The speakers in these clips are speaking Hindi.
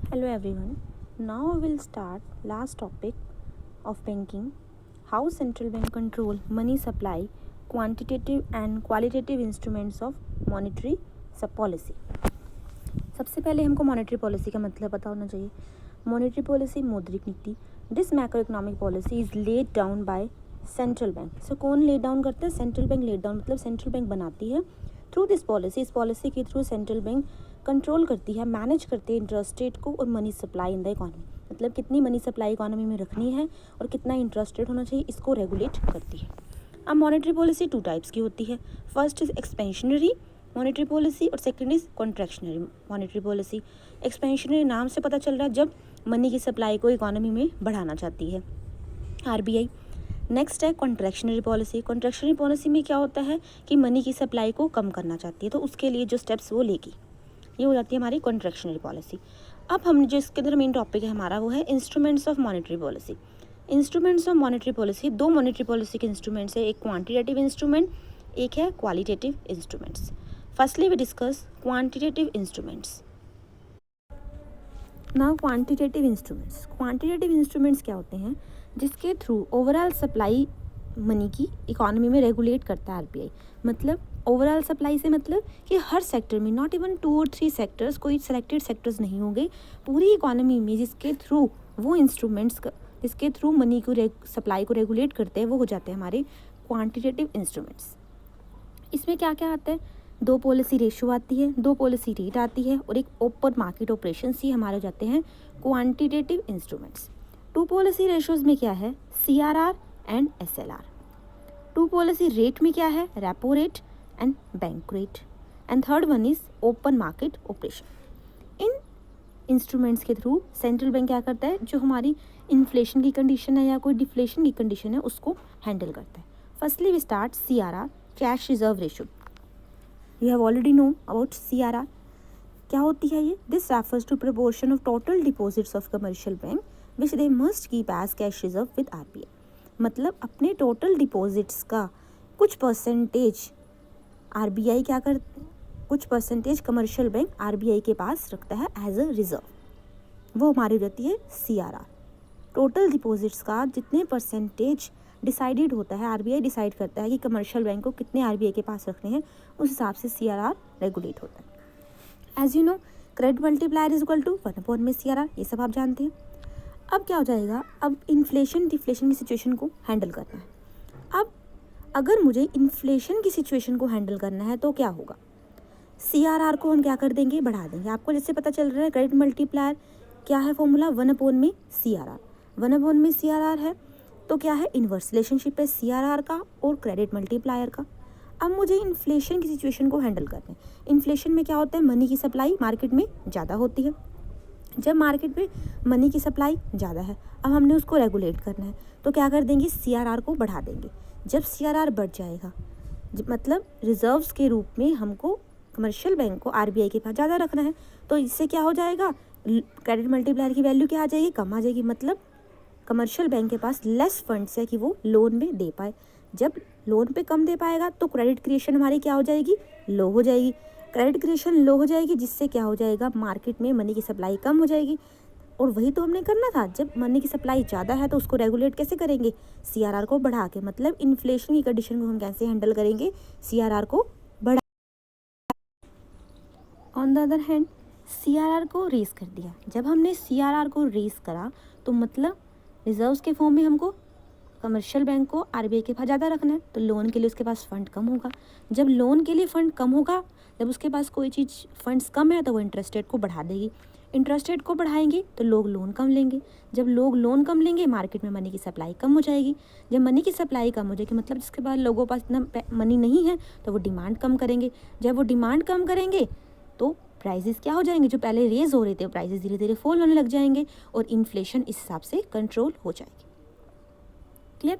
Hello everyone. Now we will start last topic of banking. How central bank control money supply, quantitative and qualitative instruments of monetary policy. सबसे पहले हमको मॉनेटरी पॉलिसी का मतलब पता होना चाहिए. मॉनेटरी पॉलिसी मौद्रिक नीति. This macro economic policy is laid down by central bank. So कौन लेड डाउन करता है? सेंट्रल बैंक लेड डाउन मतलब सेंट्रल बैंक बनाती है. थ्रू दिस पॉलिसी, इस पॉलिसी के थ्रू सेंट्रल बैंक कंट्रोल करती है, मैनेज करती है इंटरेस्ट रेट को और money supply in the economy. मतलब कितनी मनी सप्लाई इकोनॉमी में रखनी है और कितना इंटरेस्ट रेट होना चाहिए, इसको रेगुलेट करती है. अब मॉनेटरी पॉलिसी टू टाइप्स की होती है. First is expansionary monetary policy और second is contractionary monetary policy. Expansionary नाम से पता चल रहा है जब मनी की सप्लाई को इकोनॉमी में बढ़ाना चाहती है आरबीआई. नेक्स्ट है कॉन्ट्रैक्शनरी पॉलिसी. कॉन्ट्रैक्शनरी पॉलिसी में क्या होता है कि मनी की सप्लाई को कम करना चाहती है, तो उसके लिए जो स्टेप्स वो लेगी, ये हो जाती है हमारी कॉन्ट्रैक्शनरी पॉलिसी. अब हम जो इसके अंदर मेन टॉपिक है हमारा वो है instruments of monetary policy. Instruments of monetary policy, दो मॉनेटरी पॉलिसी के इंस्ट्रूमेंट्स है, एक क्वांटिटेटिव इंस्ट्रूमेंट, एक है qualitative instruments. Firstly we discuss quantitative instruments. Now quantitative instruments. Quantitative instruments क्या होते हैं? जिसके थ्रू ओवरऑल सप्लाई मनी की इकोनॉमी में रेगुलेट करता है आरबीआई. मतलब ओवरऑल सप्लाई से मतलब कि हर सेक्टर में, नॉट इवन 2 और 3 सेक्टर्स, कोई सेलेक्टेड सेक्टर्स नहीं होंगे, पूरी इकोनॉमी में जिसके थ्रू वो इंस्ट्रूमेंट्स जिसके थ्रू मनी को सप्लाई को रेगुलेट करते हैं वो हो जाते हैं हमारे क्वांटिटेटिव इंस्ट्रूमेंट्स. इसमें क्या क्या आता है? 2 पॉलिसी रेशियो आती है, 2 पॉलिसी रेट आती है और एक ओपन मार्केट ऑपरेशन ही हमारे हो जाते हैं क्वांटिटेटिव इंस्ट्रूमेंट्स. 2 पॉलिसी रेशियोज में क्या है? CRR and SLR. 2 policy rate में क्या है? Repo rate and bank rate. And third one is open market operation. In instruments के थ्रू सेंट्रल बैंक क्या करता है? जो हमारी इन्फ्लेशन की कंडीशन है या कोई डिफ्लेशन की कंडीशन है उसको हैंडल करता है. Firstly we start CRR, cash reserve ratio. You have already know about CRR. क्या होती है ये? This refers to proportion of total deposits of commercial bank which they must keep as cash reserve with RBI. मतलब अपने टोटल डिपॉजिट्स का कुछ परसेंटेज आरबीआई क्या करते हैं, कुछ परसेंटेज कमर्शियल बैंक आरबीआई के पास रखता है एज अ रिजर्व. वो हमारी रहती है CRR. टोटल डिपॉजिट्स का जितने परसेंटेज डिसाइडेड होता है, आरबीआई डिसाइड करता है कि कमर्शियल बैंक को कितने आरबीआई के पास रखने हैं, उस हिसाब से CRR रेगुलेट होता है. As you know, credit multiplier is equal to 1 में CRR, ये सब आप जानते हैं. अब क्या हो जाएगा? अब इन्फ्लेशन डिफ्लेशन की सिचुएशन को हैंडल करना है. अब अगर मुझे इन्फ्लेशन की सिचुएशन को हैंडल करना है तो क्या होगा? CRR को हम क्या कर देंगे? बढ़ा देंगे. आपको जैसे पता चल रहा है क्रेडिट मल्टीप्लायर क्या है फॉर्मूला? 1 में CRR. 1 में CRR है तो क्या है? इन्वर्स रिलेशनशिप है CRR का और क्रेडिट मल्टीप्लायर का. अब मुझे इन्फ्लेशन की सिचुएशन को हैंडल करना है. इन्फ्लेशन में क्या होता है? मनी की सप्लाई मार्केट में ज़्यादा होती है. जब मार्केट में मनी की सप्लाई ज़्यादा है, अब हमने उसको रेगुलेट करना है तो क्या कर देंगे? CRR को बढ़ा देंगे. जब CRR बढ़ जाएगा मतलब रिजर्व्स के रूप में हमको कमर्शियल बैंक को आरबीआई के पास ज़्यादा रखना है, तो इससे क्या हो जाएगा? क्रेडिट मल्टीप्लायर की वैल्यू क्या आ जाएगी? कम आ जाएगी. मतलब कमर्शियल बैंक के पास लेस फंड्स है कि वो लोन में दे पाए. जब लोन पे कम दे पाएगा तो क्रेडिट क्रिएशन हमारी क्या हो जाएगी? लो हो जाएगी. क्रेडिट क्रिएशन लो हो जाएगी जिससे क्या हो जाएगा? मार्केट में मनी की सप्लाई कम हो जाएगी. और वही तो हमने करना था. जब मनी की सप्लाई ज़्यादा है तो उसको रेगुलेट कैसे करेंगे? CRR को बढ़ा के. मतलब इन्फ्लेशन की कंडीशन को हम कैसे हैंडल करेंगे? CRR को बढ़ा. On the other hand CRR को रेस कर दिया. जब हमने CRR को रेस करा तो मतलब रिजर्व्स के फॉर्म में हमको कमर्शियल बैंक को आरबीआई के पास ज़्यादा रखना है, तो लोन के लिए उसके पास फ़ंड कम होगा. जब लोन के लिए फ़ंड कम होगा, जब उसके पास कोई चीज़ फंड्स कम है तो वो इंटरेस्ट रेट को बढ़ा देगी. इंटरेस्ट रेट को बढ़ाएंगे तो लोग लोन कम लेंगे. जब लोग लोन कम लेंगे मार्केट में मनी की सप्लाई कम हो जाएगी. जब मनी की सप्लाई कम हो जाएगी मतलब जिसके बाद लोगों के पास इतना मनी नहीं है तो वो डिमांड कम करेंगे. जब वो डिमांड कम करेंगे तो प्राइजेस क्या हो जाएंगे? जो पहले रेज हो रहे थे प्राइजेस धीरे धीरे फॉल होने लग जाएंगे और इन्फ्लेशन इस हिसाब से कंट्रोल हो जाएगी. क्लियर?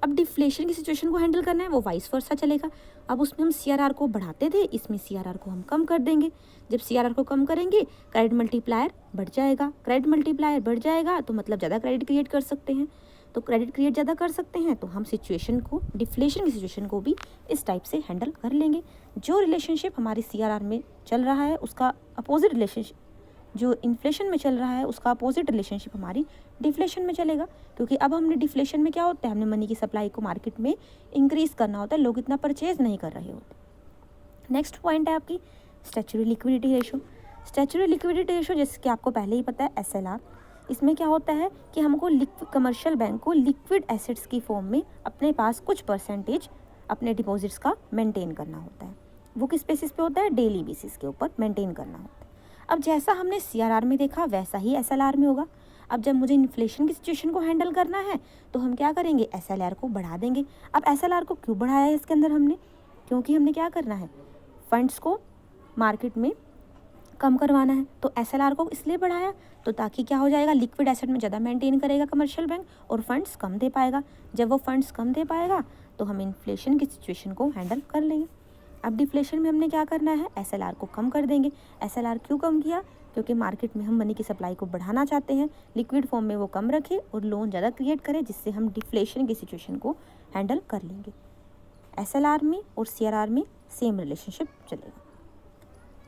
अब डिफ्लेशन की सिचुएशन को हैंडल करना है, वो वाइस वर्सा चलेगा. अब उसमें हम CRR को बढ़ाते थे, इसमें CRR को हम कम कर देंगे. जब CRR को कम करेंगे क्रेडिट मल्टीप्लायर बढ़ जाएगा. क्रेडिट मल्टीप्लायर बढ़ जाएगा तो मतलब ज़्यादा क्रेडिट क्रिएट कर सकते हैं. तो क्रेडिट क्रिएट ज़्यादा कर सकते हैं तो हम सिचुएशन को, डिफ्लेशन की सिचुएशन को भी इस टाइप से हैंडल कर लेंगे. जो रिलेशनशिप हमारी CRR में चल रहा है उसका अपोजिट रिलेशनशिप जो इन्फ्लेशन में चल रहा है उसका अपोजिट रिलेशनशिप हमारी डिफ्लेशन में चलेगा, क्योंकि अब हमने डिफ्लेशन में क्या होता है, हमने मनी की सप्लाई को मार्केट में इंक्रीज करना होता है, लोग इतना परचेज नहीं कर रहे होते। नेक्स्ट पॉइंट है आपकी statutory liquidity ratio. Statutory liquidity ratio जैसे कि आपको पहले ही पता है SLR, इसमें क्या होता है कि हमको कमर्शियल बैंक को लिक्विड एसेट्स की फॉर्म में अपने पास कुछ परसेंटेज अपने डिपॉजिट्स का मेंटेन करना होता है। वो किस बेसिस पे होता है, डेली बेसिस के ऊपर मेंटेन करना होता है। अब जैसा हमने CRR में देखा वैसा ही SLR में होगा। अब जब मुझे इन्फ्लेशन की सिचुएशन को हैंडल करना है तो हम क्या करेंगे, SLR को बढ़ा देंगे। अब SLR को क्यों बढ़ाया है इसके अंदर हमने, क्योंकि हमने क्या करना है, फंड्स को मार्केट में कम करवाना है, तो SLR को इसलिए बढ़ाया तो ताकि क्या हो जाएगा, लिक्विड एसेट में ज़्यादा मेंटेन करेगा कमर्शियल बैंक और फंड्स कम दे पाएगा। जब वो फंड्स कम दे पाएगा तो हम इन्फ्लेशन की सिचुएशन को हैंडल कर लेंगे। अब डिफ्लेशन में हमने क्या करना है, SLR को कम कर देंगे। SLR क्यों कम किया, क्योंकि मार्केट में हम मनी की सप्लाई को बढ़ाना चाहते हैं, लिक्विड फॉर्म में वो कम रखे और लोन ज़्यादा क्रिएट करें, जिससे हम डिफ्लेशन की सिचुएशन को हैंडल कर लेंगे। SLR में और CRR में सेम रिलेशनशिप चलेगा।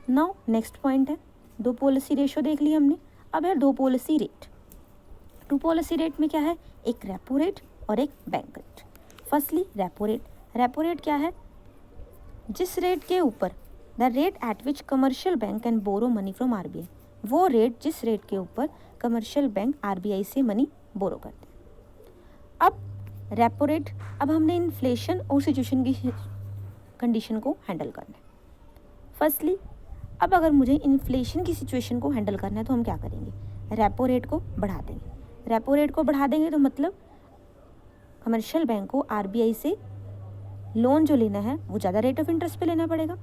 नाउ नेक्स्ट पॉइंट है, दो पॉलिसी रेशो देख ली हमने, अब है दो policy rate. Two policy rate में क्या है, एक रेपो रेट और एक bank rate. Firstly repo rate. Repo rate क्या है, जिस रेट के ऊपर the rate at which commercial bank can borrow money from RBI, वो रेट जिस रेट के ऊपर कमर्शियल बैंक RBI से मनी बोरो करते हैं। अब रेपो रेट, अब हमने इन्फ्लेशन और सिचुएशन की कंडीशन को हैंडल करना है। फर्स्टली अब अगर मुझे इन्फ्लेशन की सिचुएशन को हैंडल करना है तो हम क्या करेंगे, रेपो रेट को बढ़ा देंगे। रेपो रेट को बढ़ा देंगे तो मतलब कमर्शियल बैंक को RBI से लोन जो लेना है वो ज़्यादा रेट ऑफ इंटरेस्ट पे लेना पड़ेगा।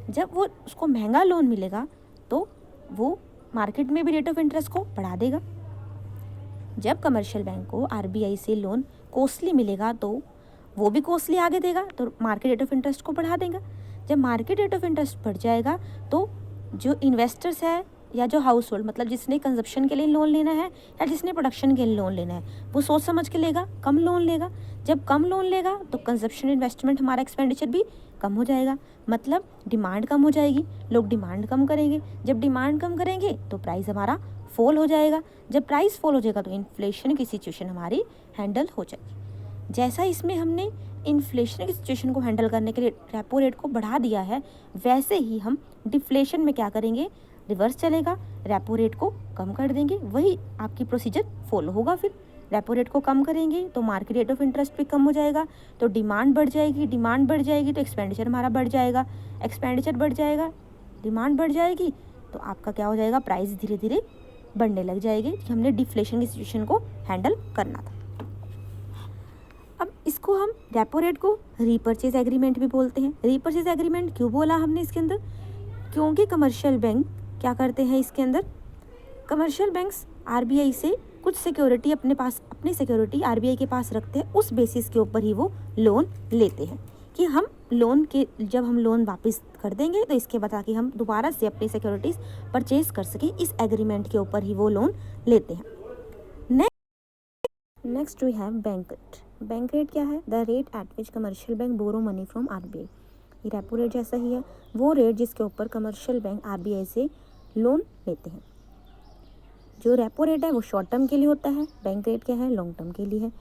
जब वो उसको महंगा लोन मिलेगा तो वो मार्केट में भी रेट ऑफ इंटरेस्ट को बढ़ा देगा। जब कमर्शियल बैंक को RBI से लोन कॉस्टली मिलेगा तो वो भी कॉस्टली आगे देगा, तो मार्केट रेट ऑफ इंटरेस्ट को बढ़ा देगा। जब मार्केट रेट ऑफ इंटरेस्ट बढ़ जाएगा तो जो इन्वेस्टर्स है या जो हाउस होल्ड, मतलब जिसने कंजप्शन के लिए लोन लेना है या जिसने प्रोडक्शन के लिए लोन लेना है, वो सोच समझ के लेगा, कम लोन लेगा। जब कम लोन लेगा तो कंजप्शन इन्वेस्टमेंट हमारा एक्सपेंडिचर भी कम हो जाएगा, मतलब डिमांड कम हो जाएगी, लोग डिमांड कम करेंगे। जब डिमांड कम करेंगे तो प्राइस हमारा फॉल हो जाएगा। जब प्राइस फॉल हो जाएगा तो इन्फ्लेशन की सिचुएशन हमारी हैंडल हो जाएगी। जैसा इसमें हमने इन्फ्लेशन की सिचुएशन को हैंडल करने के लिए रेपो रेट को बढ़ा दिया है, वैसे ही हम डिफ्लेशन में क्या करेंगे, रिवर्स चलेगा, रेपो रेट को कम कर देंगे। वही आपकी प्रोसीजर फॉलो होगा। फिर रेपो रेट को कम करेंगे तो मार्केट रेट ऑफ इंटरेस्ट भी कम हो जाएगा, तो डिमांड बढ़ जाएगी, डिमांड बढ़ जाएगी तो एक्सपेंडिचर हमारा बढ़ जाएगा, एक्सपेंडिचर बढ़ जाएगा, डिमांड बढ़ जाएगी तो आपका क्या हो जाएगा, प्राइस धीरे धीरे बढ़ने लग जाएगी। हमने डिफ्लेशन की सिचुएशन को हैंडल करना था। अब इसको हम रेपो रेट को रीपर्चेज एग्रीमेंट भी बोलते हैं। रीपर्चेज एग्रीमेंट क्यों बोला हमने इसके अंदर, क्योंकि कमर्शियल बैंक क्या करते हैं, इसके अंदर कमर्शियल बैंक्स RBI से कुछ सिक्योरिटी अपने पास, अपनी सिक्योरिटी RBI के पास रखते हैं, उस बेसिस के ऊपर ही वो लोन लेते हैं कि हम लोन के, जब हम लोन वापस कर देंगे तो इसके बाद ताकि हम दोबारा से अपनी सिक्योरिटीज़ परचेज कर सकें, इस एग्रीमेंट के ऊपर ही वो लोन लेते हैं। Next we have bank rate. Bank rate क्या है, the rate at which commercial bank borrow money from RBI। ये रेपो रेट जैसा ही है, वो रेट जिसके ऊपर कमर्शियल बैंक RBI से लोन लेते हैं। जो रेपो रेट है वो शॉर्ट टर्म के लिए होता है, बैंक रेट क्या है, लॉन्ग टर्म के लिए है।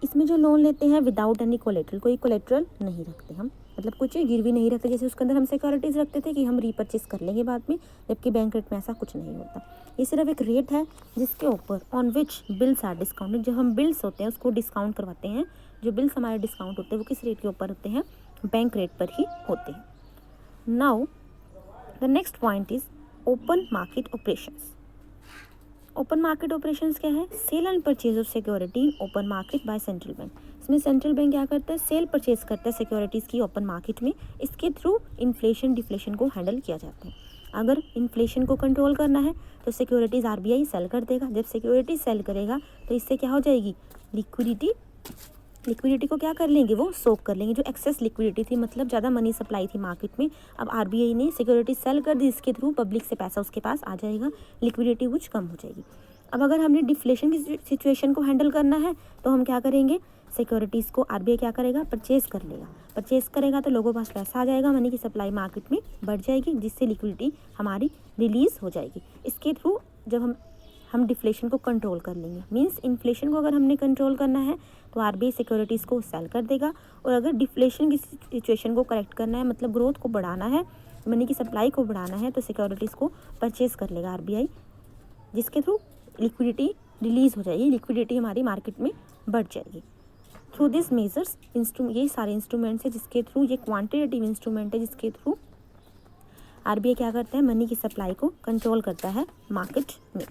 इसमें जो लोन लेते हैं विदाउट एनी कोलेट्रल, कोई कोलेट्रल नहीं रखते हम, मतलब कुछ गिरवी नहीं रखते, जैसे उसके अंदर हम सिक्योरिटीज़ रखते थे कि हम रीपर्चेस कर लेंगे बाद में, जबकि बैंक रेट में ऐसा कुछ नहीं होता। ये सिर्फ एक रेट है जिसके ऊपर on which bills are discounted, जो हम बिल्स होते हैं उसको डिस्काउंट करवाते हैं, जो बिल्स हमारे डिस्काउंट होते हैं वो किस रेट के ऊपर होते हैं, बैंक रेट पर ही होते हैं। Now the next point is open market operations. Open market operations क्या है, sale and purchase of security in open market by central bank. इसमें सेंट्रल बैंक क्या करता है, सेल परचेज करता है सिक्योरिटीज़ की ओपन मार्केट में। इसके थ्रू इन्फ्लेशन डिफ्लेशन को हैंडल किया जाता है। अगर इन्फ्लेशन को कंट्रोल करना है तो सिक्योरिटीज़ RBI सेल कर देगा। जब सिक्योरिटी सेल करेगा तो इससे क्या हो जाएगी, लिक्विडिटी को क्या कर लेंगे, वो सोक कर लेंगे। जो एक्सेस लिक्विडिटी थी, मतलब ज़्यादा मनी सप्लाई थी मार्केट में, अब RBI ने सिक्योरिटी सेल कर दी, इसके थ्रू पब्लिक से पैसा उसके पास आ जाएगा, लिक्विडिटी कुछ कम हो जाएगी। अब अगर हमने डिफ्लेशन की सिचुएशन को हैंडल करना है तो हम क्या करेंगे, सिक्योरिटीज़ को आरबीआई क्या करेगा, परचेज़ कर लेगा। परचेज़ करेगा तो लोगों के पास पैसा आ जाएगा, मनी की सप्लाई मार्केट में बढ़ जाएगी, जिससे लिक्विडिटी हमारी रिलीज़ हो जाएगी। इसके थ्रू जब हम डिफ्लेशन को कंट्रोल कर लेंगे। मींस इन्फ्लेशन को अगर हमने कंट्रोल करना है तो आरबीआई सिक्योरिटीज़ को सेल कर देगा, और अगर डिफ्लेशन की सिचुएशन को करेक्ट करना है, मतलब ग्रोथ को बढ़ाना है, मनी की सप्लाई को बढ़ाना है, तो सिक्योरिटीज़ को परचेज़ कर लेगा आरबीआई, जिसके थ्रू लिक्विडिटी रिलीज़ हो जाएगी, लिक्विडिटी हमारी मार्केट में बढ़ जाएगी। थ्रू दिस मेजर्स ये सारे इंस्ट्रूमेंट्स है जिसके थ्रू, ये क्वांटिटेटिव इंस्ट्रूमेंट है जिसके थ्रू आरबीआई क्या करता है, मनी की सप्लाई को कंट्रोल करता है मार्केट में।